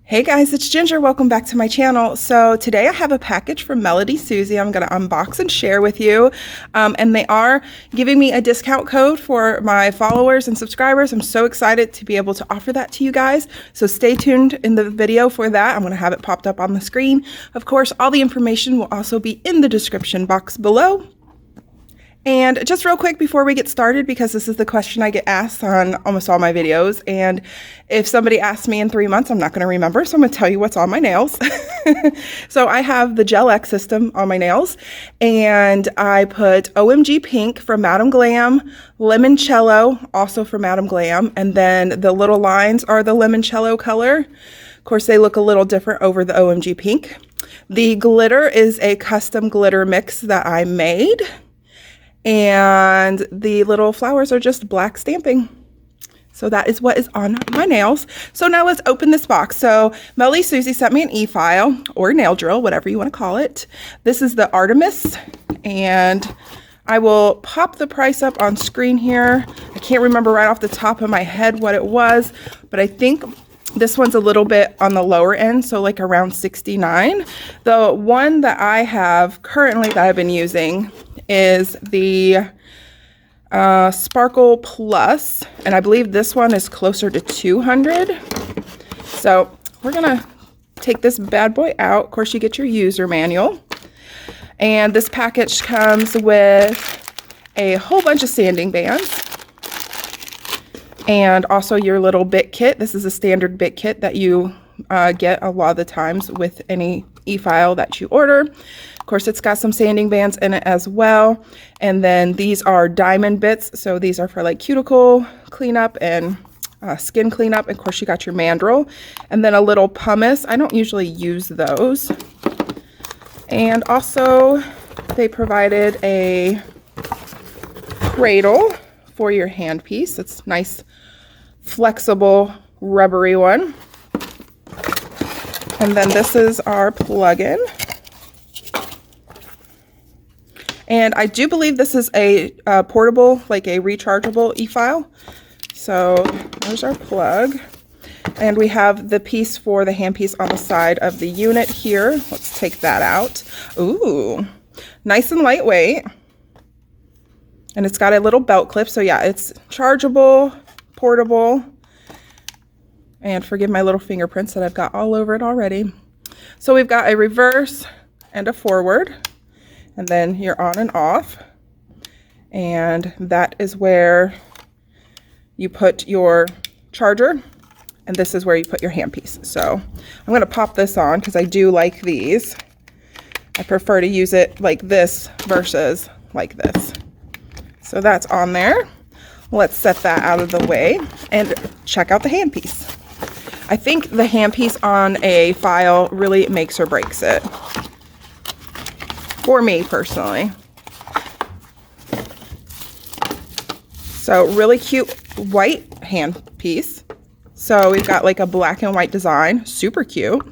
Hey guys, it's Ginger. Welcome back to my channel. So today I have a package from MelodySusie I'm going to unbox and share with you. And they are giving me a discount code for my followers and subscribers. I'm so excited to be able to offer that to you guys. So stay tuned in the video for that. I'm going to have it popped up on the screen. Of course, all the information will also be in the description box below. And just real quick before we get started, because this is the question I get asked on almost all my videos, and if somebody asks me in 3 months, I'm not going to remember, so I'm going to tell you what's on my nails. So I have the Gel X system on my nails, and I put OMG Pink from Madam Glam, Limoncello, also from Madam Glam, and then the little lines are the Limoncello color. Of course, they look a little different over the OMG Pink. The glitter is a custom glitter mix that I made. And the little flowers are just black stamping. So that is what is on my nails. So now let's open this box. So MelodySusie sent me an e-file or nail drill, whatever you want to call it. This is the Artemis, and I will pop the price up on screen here. I can't remember right off the top of my head what it was, but I think this one's a little bit on the lower end, so like around $69. The one that I have currently that I've been using is the Sparkle Plus, and I believe this one is closer to 200. So we're gonna take this bad boy out. Of course, you get your user manual, and this package comes with a whole bunch of sanding bands and also your little bit kit. This is a standard bit kit that you get a lot of the times with any e-file that you order. Of course, it's got some sanding bands in it as well. And then these are diamond bits. So these are for like cuticle cleanup and skin cleanup. Of course, you got your mandrel. And then a little pumice. I don't usually use those. And also, they provided a cradle for your handpiece. It's nice, flexible, rubbery one. And then this is our plug-in. And I do believe this is a portable, like a rechargeable e-file. So there's our plug. And we have the piece for the handpiece on the side of the unit here. Let's take that out. Ooh, nice and lightweight. And it's got a little belt clip. So yeah, it's chargeable, portable. And forgive my little fingerprints that I've got all over it already. So we've got a reverse and a forward. And then you're on and off, and that is where you put your charger, and this is where you put your handpiece. So I'm going to pop this on because I do like these. I prefer to use it like this versus like this. So that's on there. Let's set that out of the way and check out the handpiece. I think the handpiece on a file really makes or breaks it. For me personally. So really cute white hand piece. So we've got like a black and white design, super cute.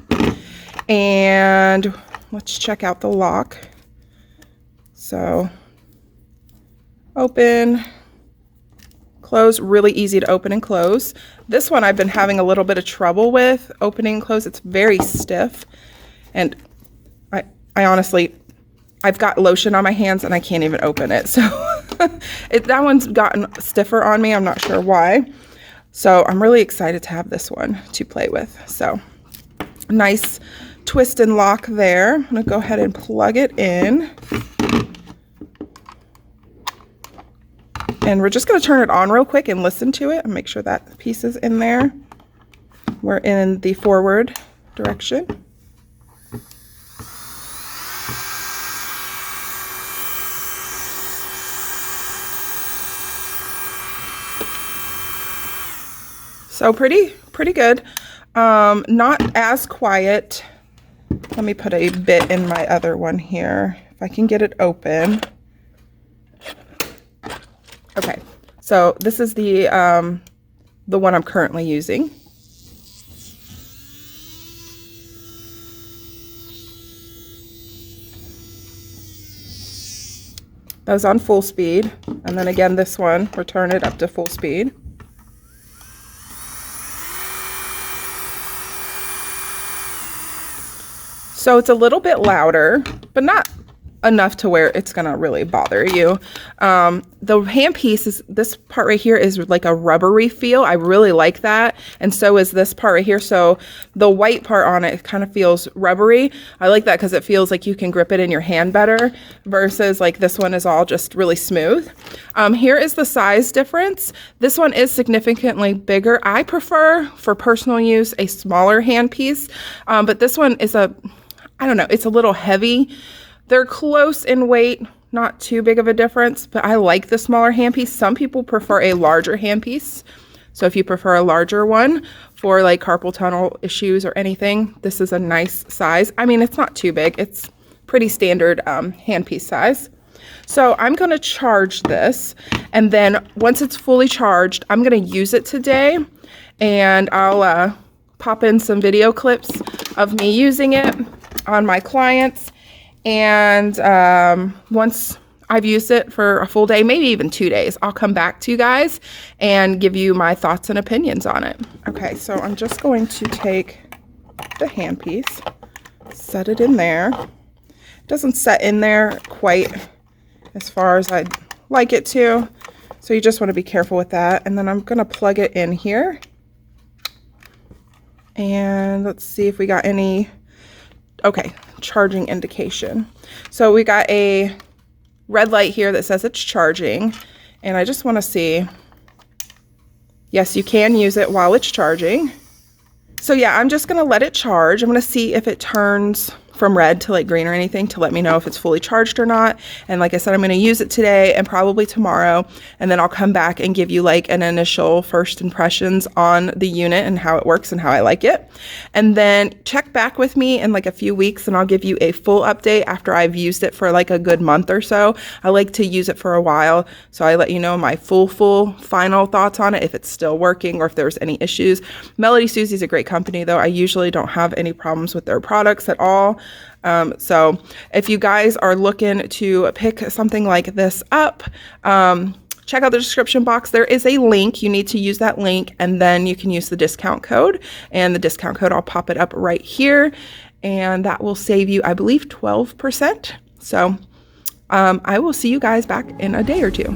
And let's check out the lock. So open, close, really easy to open and close. This one I've been having a little bit of trouble with opening and close. It's very stiff, and I honestly, I've got lotion on my hands and I can't even open it. So that one's gotten stiffer on me. I'm not sure why. So I'm really excited to have this one to play with. So nice twist and lock there. I'm gonna go ahead and plug it in. And we're just gonna turn it on real quick and listen to it and make sure that piece is in there. We're in the forward direction. So pretty good. Not as quiet. Let me put a bit in my other one here, if I can get it open. Okay, so this is the one I'm currently using. That was on full speed, and then again this one, we'll turn it up to full speed. So it's a little bit louder, but not enough to where it's gonna really bother you. The handpiece is, this part right here is like a rubbery feel. I really like that. And so is this part right here. So the white part on it kind of feels rubbery. I like that because it feels like you can grip it in your hand better versus like this one is all just really smooth. Here is the size difference. This one is significantly bigger. I prefer for personal use a smaller handpiece, but this one is I don't know, it's a little heavy. They're close in weight, not too big of a difference, but I like the smaller handpiece. Some people prefer a larger handpiece. So if you prefer a larger one for like carpal tunnel issues or anything, this is a nice size. I mean, it's not too big. It's pretty standard handpiece size. So I'm gonna charge this, and then once it's fully charged, I'm gonna use it today, and I'll pop in some video clips of me using it on my clients. And once I've used it for a full day, maybe even 2 days, I'll come back to you guys and give you my thoughts and opinions on it. Okay, so I'm just going to take the handpiece, set it in there. It doesn't set in there quite as far as I'd like it to, so you just want to be careful with that. And then I'm gonna plug it in here. And let's see if we got any, okay, charging indication. So we got a red light here that says it's charging, and I just want to see, yes, you can use it while it's charging. So yeah, I'm just going to let it charge. I'm going to see if it turns from red to like green or anything to let me know if it's fully charged or not. And like I said, I'm going to use it today and probably tomorrow, and then I'll come back and give you like an initial first impressions on the unit and how it works and how I like it. And then check back with me in like a few weeks and I'll give you a full update after I've used it for like a good month or so. I like to use it for a while, so I let you know my full final thoughts on it, if it's still working or if there's any issues. MelodySusie is a great company though. I usually don't have any problems with their products at all. So if you guys are looking to pick something like this up, check out the description box. There is a link. You need to use that link, and then you can use the discount code, and the discount code, I'll pop it up right here, and that will save you, I believe, 12%. So I will see you guys back in a day or two.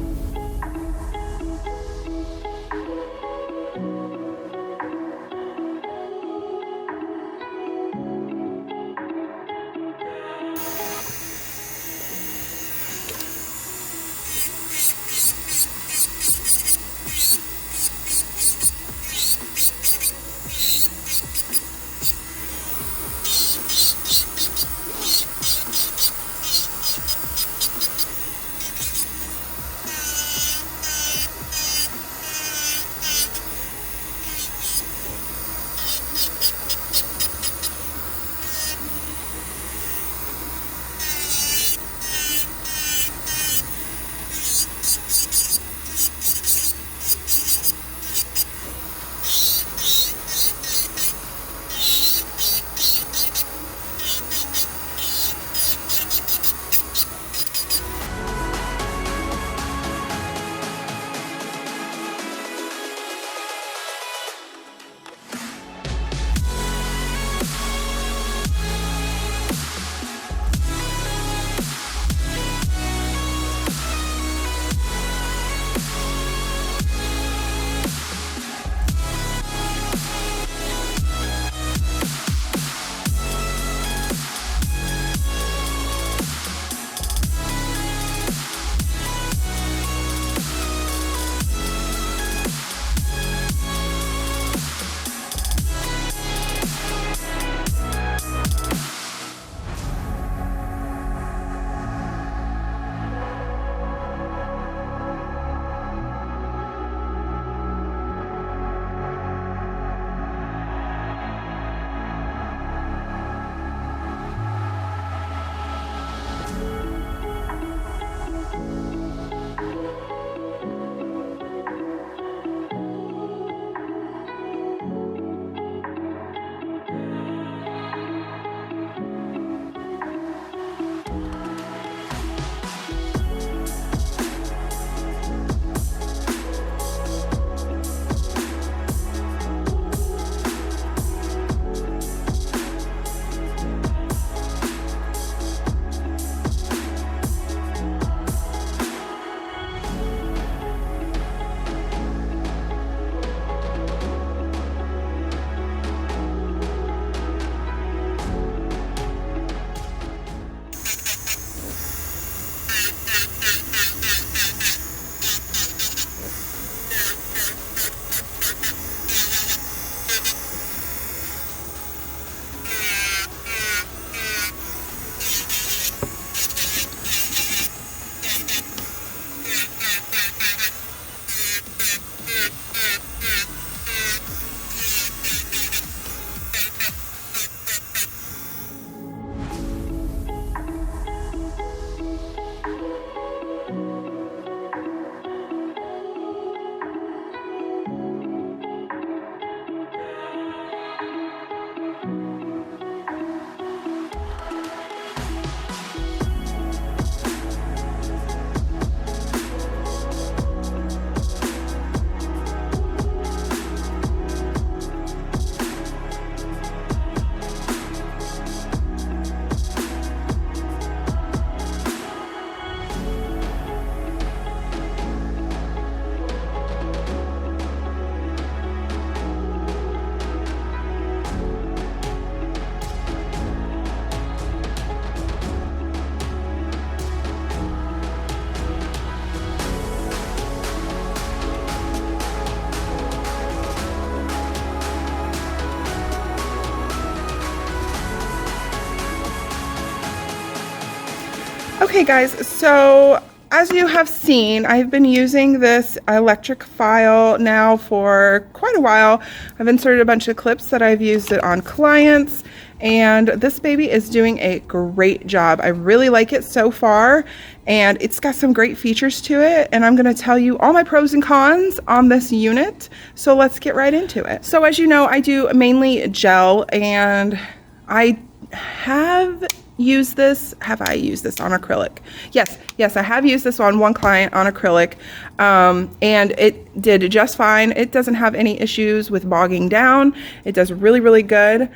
Okay guys, so as you have seen, I've been using this electric file now for quite a while. I've inserted a bunch of clips that I've used it on clients, and this baby is doing a great job. I really like it so far, and it's got some great features to it, and I'm going to tell you all my pros and cons on this unit. So let's get right into it. So as you know, I do mainly gel, and I have used this. Have I used this on acrylic? Yes, I have used this on one client on acrylic, and it did just fine. It doesn't have any issues with bogging down. It does really, really good.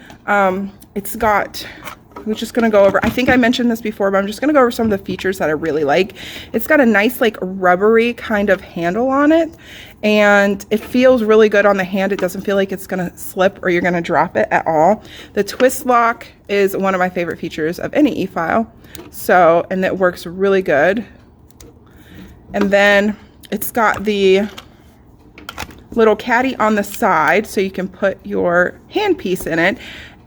It's got, we're just gonna go over, I think I mentioned this before, but I'm just gonna go over some of the features that I really like. It's got a nice like rubbery kind of handle on it, and it feels really good on the hand. It doesn't feel like it's gonna slip or you're gonna drop it at all. The twist lock is one of my favorite features of any e-file. So, and it works really good. And then it's got the little caddy on the side so you can put your handpiece in it.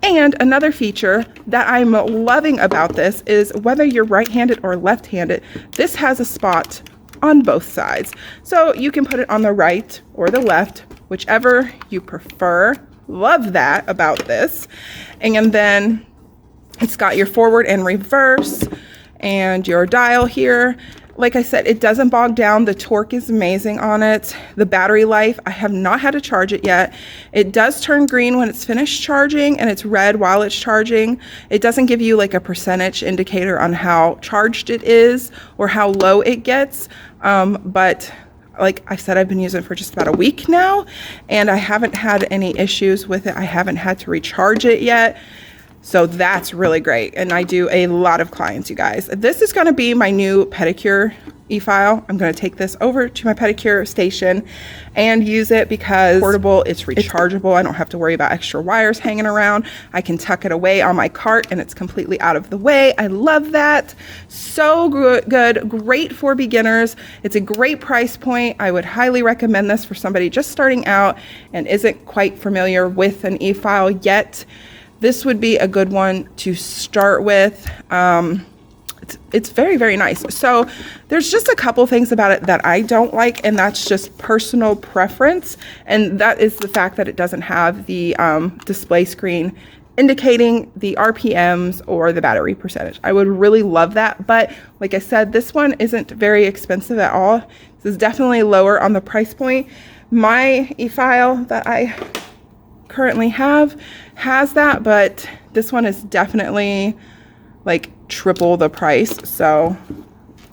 And another feature that I'm loving about this is whether you're right-handed or left-handed, this has a spot on both sides. So you can put it on the right or the left, whichever you prefer. Love that about this. And then it's got your forward and reverse and your dial here. Like I said, it doesn't bog down. The torque is amazing on it. The battery life, I have not had to charge it yet. It does turn green when it's finished charging, and it's red while it's charging. It doesn't give you like a percentage indicator on how charged it is or how low it gets. But like I said, I've been using it for just about a week now, and I haven't had any issues with it. I haven't had to recharge it yet. So that's really great. And I do a lot of clients, you guys. This is gonna be my new pedicure e-file. I'm gonna take this over to my pedicure station and use it because portable, it's rechargeable. I don't have to worry about extra wires hanging around. I can tuck it away on my cart and it's completely out of the way. I love that. So good, great for beginners. It's a great price point. I would highly recommend this for somebody just starting out and isn't quite familiar with an e-file yet. This would be a good one to start with. It's very, very nice. So there's just a couple things about it that I don't like, and that's just personal preference. And that is the fact that it doesn't have the display screen indicating the RPMs or the battery percentage. I would really love that. But like I said, this one isn't very expensive at all. This is definitely lower on the price point. My e-file that I currently has that, but this one is definitely like triple the price. So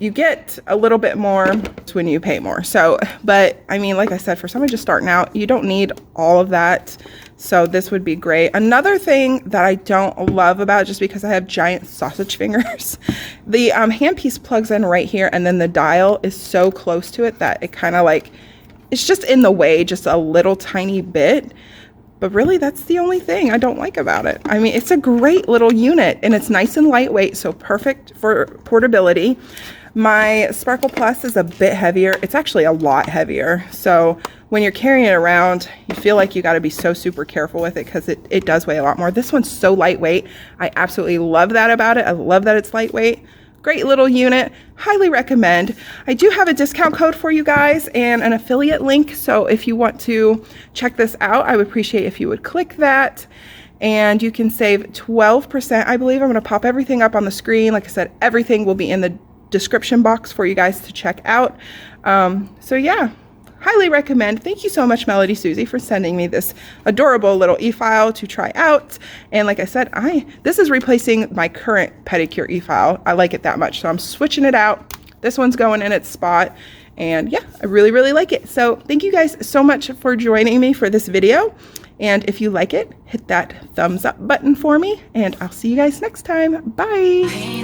you get a little bit more when you pay more. So, but I mean, like I said, for someone just starting out, you don't need all of that. So this would be great. Another thing that I don't love about, just because I have giant sausage fingers, the handpiece plugs in right here, and then the dial is so close to it that it kind of like, it's just in the way just a little tiny bit. But really, that's the only thing I don't like about it. I mean, it's a great little unit, and it's nice and lightweight, so perfect for portability. My Sparkle Plus is a bit heavier. It's actually a lot heavier. So when you're carrying it around, you feel like you got to be so super careful with it because it does weigh a lot more. This one's so lightweight. I absolutely love that about it. I love that it's lightweight. Great little unit, highly recommend. I do have a discount code for you guys and an affiliate link. So if you want to check this out, I would appreciate if you would click that, and you can save 12%. I believe I'm gonna pop everything up on the screen. Like I said, everything will be in the description box for you guys to check out. So yeah, highly recommend. Thank you so much, MelodySusie, for sending me this adorable little e-file to try out. And like I said, this is replacing my current pedicure e-file. I like it that much, so I'm switching it out. This one's going in its spot, and yeah, I really, really like it. So thank you guys so much for joining me for this video. And if you like it, hit that thumbs up button for me, and I'll see you guys next time. Bye.